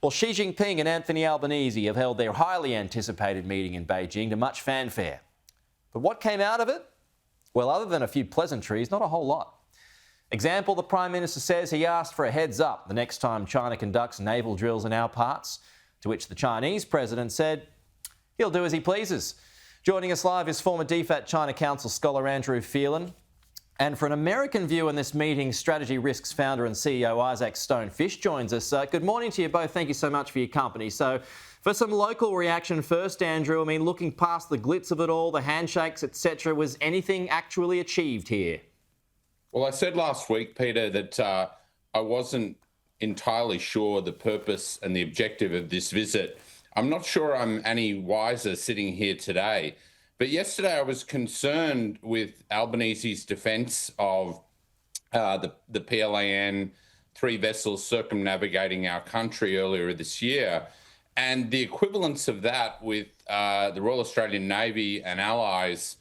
Well, Xi Jinping and Anthony Albanese have held their highly anticipated meeting in Beijing to much fanfare. But what came out of it? Well, other than a few pleasantries, not a whole lot. Example, the Prime Minister says he asked for a heads up the next time China conducts naval drills in our parts, to which the Chinese President said he'll do as he pleases. Joining us live is former DFAT China Council scholar Andrew Phelan. And for an American view on this meeting, Strategy Risks founder and CEO Isaac Stone-Fish joins us. Good morning to you both. Thank you so much for your company. So for some local reaction first, Andrew, I mean, looking past the glitz of it all, the handshakes, etc., was anything actually achieved here? Well, I said last week, Peter, that I wasn't entirely sure the purpose and the objective of this visit. I'm not sure I'm any wiser sitting here today. But yesterday I was concerned with Albanese's defence of the PLAN, 3 vessels circumnavigating our country earlier this year, and the equivalence of that with the Royal Australian Navy and allies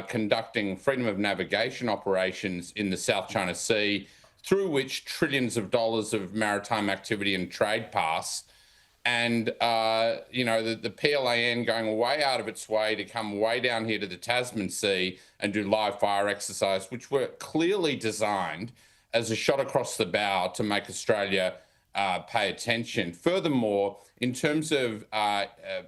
conducting freedom of navigation operations in the South China Sea, through which trillions of dollars of maritime activity and trade pass. And, the PLAN going way out of its way to come way down here to the Tasman Sea and do live fire exercise, which were clearly designed as a shot across the bow to make Australia pay attention. Furthermore, in terms of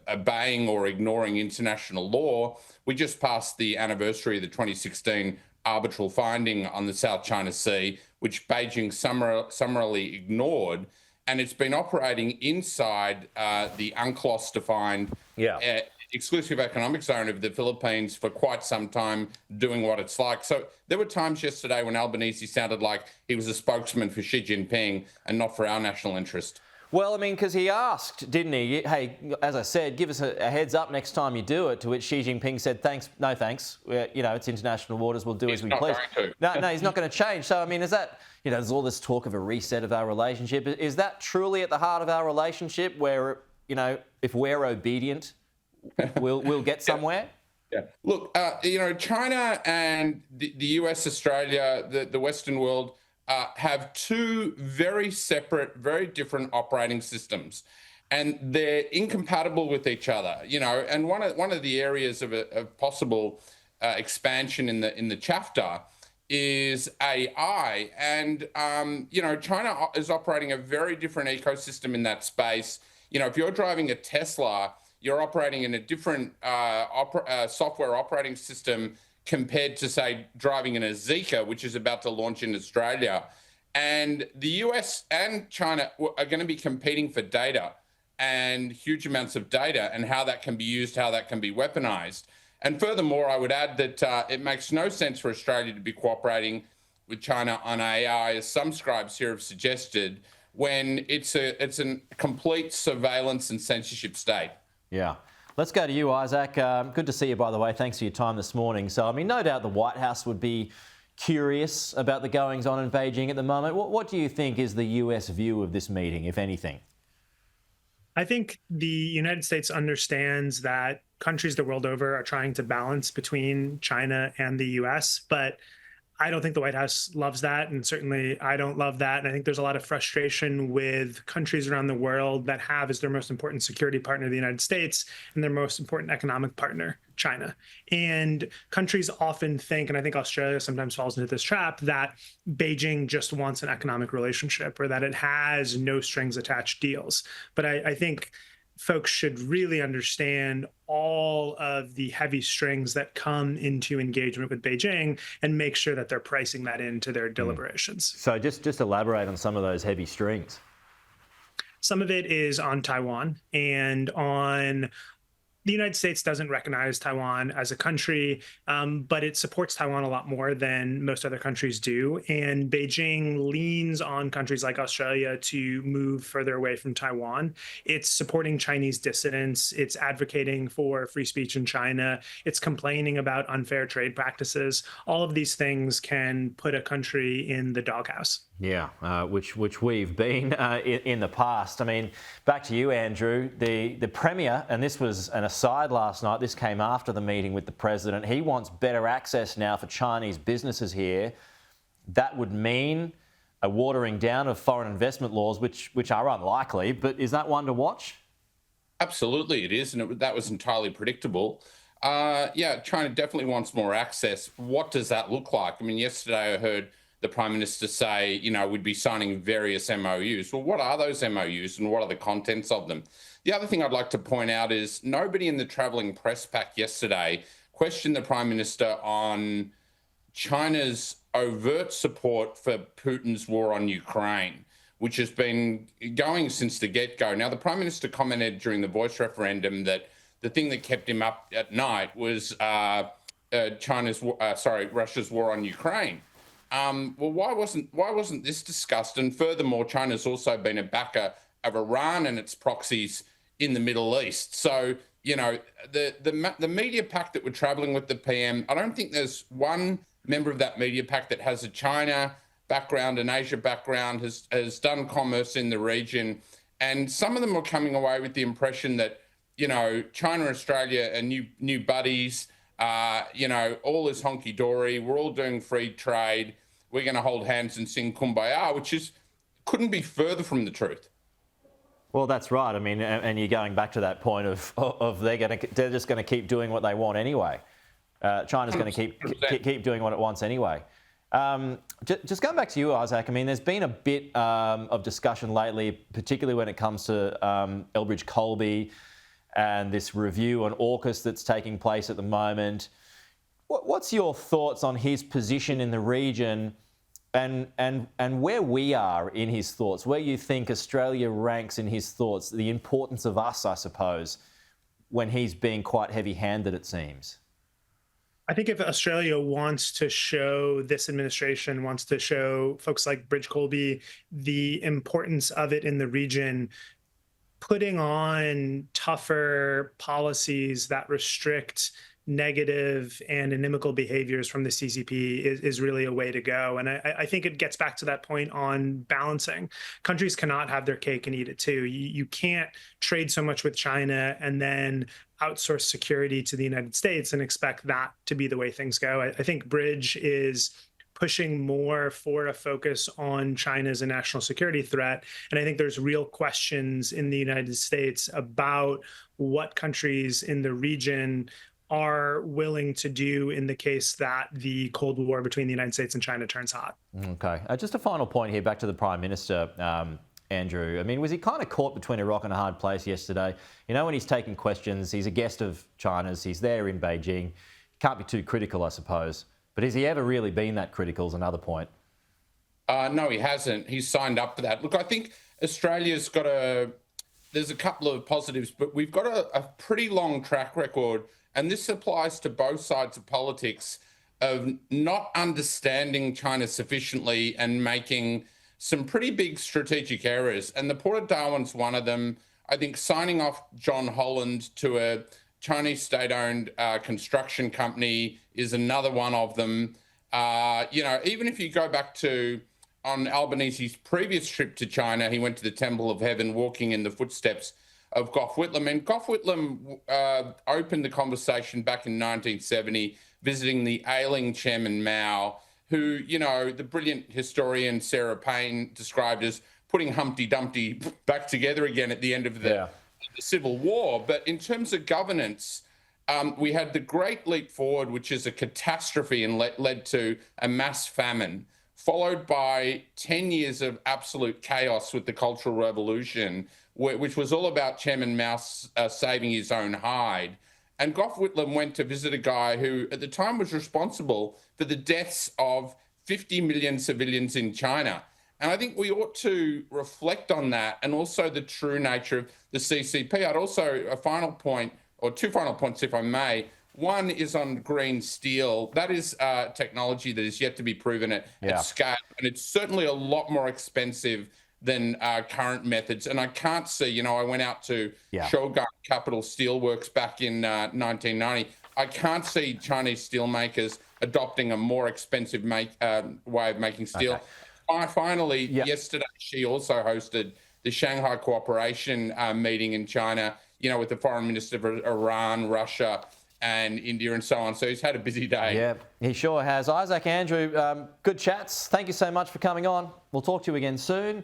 obeying or ignoring international law, we just passed the anniversary of the 2016 arbitral finding on the South China Sea, which Beijing summarily ignored. And it's been operating inside the UNCLOS-defined exclusive economic zone of the Philippines for quite some time, doing what it's like. So there were times yesterday when Albanese sounded like he was a spokesman for Xi Jinping and not for our national interest. Well, I mean, because he asked, didn't he? Hey, as I said, give us a heads up next time you do it, to which Xi Jinping said, thanks, no thanks. It's international waters, we'll do as we please. No, he's not going to change. So, I mean, is that, there's all this talk of a reset of our relationship. Is that truly at the heart of our relationship where, if we're obedient, we'll get somewhere? Yeah. Look, China and the US, Australia, the Western world, have 2 very separate, very different operating systems, and they're incompatible with each other. And one of the areas of possible expansion in the chapter is AI, and China is operating a very different ecosystem in that space. If you're driving a Tesla, you're operating in a different software operating system compared to, say, driving in a Zika, which is about to launch in Australia. And the US and China are going to be competing for data, and huge amounts of data, and how that can be used, how that can be weaponized. And furthermore, I would add that it makes no sense for Australia to be cooperating with China on AI, as some scribes here have suggested, when it's a complete surveillance and censorship state. Yeah. Let's go to you, Isaac. Good to see you, by the way. Thanks for your time this morning. So, I mean, no doubt the White House would be curious about the goings-on in Beijing at the moment. What do you think is the US view of this meeting, if anything? I think the United States understands that countries the world over are trying to balance between China and the US, but I don't think the White House loves that, and certainly I don't love that. And I think there's a lot of frustration with countries around the world that have as their most important security partner the United States and their most important economic partner, China. And countries often think, and I think Australia sometimes falls into this trap, that Beijing just wants an economic relationship, or that it has no strings attached deals. But I think folks should really understand all of the heavy strings that come into engagement with Beijing and make sure that they're pricing that into their deliberations. So just elaborate on some of those heavy strings. Some of it is on Taiwan and on the United States doesn't recognize Taiwan as a country, but it supports Taiwan a lot more than most other countries do. And Beijing leans on countries like Australia to move further away from Taiwan. It's supporting Chinese dissidents. It's advocating for free speech in China. It's complaining about unfair trade practices. All of these things can put a country in the doghouse. Yeah, which we've been in the past. I mean, back to you, Andrew. The Premier, and this was an aside last night, this came after the meeting with the President, he wants better access now for Chinese businesses here. That would mean a watering down of foreign investment laws, which are unlikely, but is that one to watch? Absolutely, it is, and that was entirely predictable. Yeah, China definitely wants more access. What does that look like? I mean, yesterday I heard the Prime Minister say, we'd be signing various MOUs. Well, what are those MOUs and what are the contents of them? The other thing I'd like to point out is nobody in the travelling press pack yesterday questioned the Prime Minister on China's overt support for Putin's war on Ukraine, which has been going since the get-go. Now, the Prime Minister commented during the voice referendum that the thing that kept him up at night was Russia's war on Ukraine. Well, why wasn't this discussed? And furthermore, China's also been a backer of Iran and its proxies in the Middle East. So, the media pack that were travelling with the PM, I don't think there's one member of that media pack that has a China background, an Asia background, has done commerce in the region. And some of them were coming away with the impression that, China, Australia are new buddies, all is honky-dory, we're all doing free trade, we're going to hold hands and sing Kumbaya, which couldn't be further from the truth. Well, that's right. I mean, and you're going back to that point of they're just going to keep doing what they want anyway. China's going to keep doing what it wants anyway. Just going back to you, Isaac, I mean, there's been a bit of discussion lately, particularly when it comes to Elbridge Colby and this review on AUKUS that's taking place at the moment. What's your thoughts on his position in the region and where we are in his thoughts, where you think Australia ranks in his thoughts, the importance of us, I suppose, when he's being quite heavy-handed, it seems? I think if Australia wants to show, this administration wants to show folks like Bridge Colby the importance of it in the region, putting on tougher policies that restrict negative and inimical behaviors from the CCP is really a way to go. And I think it gets back to that point on balancing. Countries cannot have their cake and eat it too. You can't trade so much with China and then outsource security to the United States and expect that to be the way things go. I think Bridge is pushing more for a focus on China as a national security threat. And I think there's real questions in the United States about what countries in the region are willing to do in the case that the Cold War between the United States and China turns hot. Okay. Just a final point here, back to the Prime Minister, Andrew. I mean, was he kind of caught between a rock and a hard place yesterday? When he's taking questions, he's a guest of China's, he's there in Beijing. Can't be too critical, I suppose. But has he ever really been that critical is another point. No, he hasn't. He's signed up for that. Look, I think Australia's got there's a couple of positives, but we've got a pretty long track record, and this applies to both sides of politics, of not understanding China sufficiently and making some pretty big strategic errors. And the Port of Darwin's one of them. I think signing off John Holland to a Chinese state-owned construction company is another one of them. Even if you go back to on Albanese's previous trip to China, he went to the Temple of Heaven, walking in the footsteps of Gough Whitlam. And Gough Whitlam opened the conversation back in 1970, visiting the ailing Chairman Mao, who, the brilliant historian Sarah Payne described as putting Humpty Dumpty back together again at the end of the Civil War. But in terms of governance, we had the Great Leap Forward, which is a catastrophe and led to a mass famine, followed by 10 years of absolute chaos with the Cultural Revolution, which was all about Chairman Mao saving his own hide. And Gough Whitlam went to visit a guy who at the time was responsible for the deaths of 50 million civilians in China. And I think we ought to reflect on that and also the true nature of the CCP. I'd also, a final point, or two final points, if I may. One is on green steel. That is technology that is yet to be proven at scale. And it's certainly a lot more expensive than current methods. And I can't see, I went out to Shogun Capital Steelworks back in 1990. I can't see Chinese steelmakers adopting a more expensive way of making steel. Okay. Finally, yesterday, Xi also hosted the Shanghai Cooperation meeting in China, with the foreign minister of Iran, Russia, and India and so on. So he's had a busy day. Yeah, he sure has. Isaac, Andrew, good chats. Thank you so much for coming on. We'll talk to you again soon.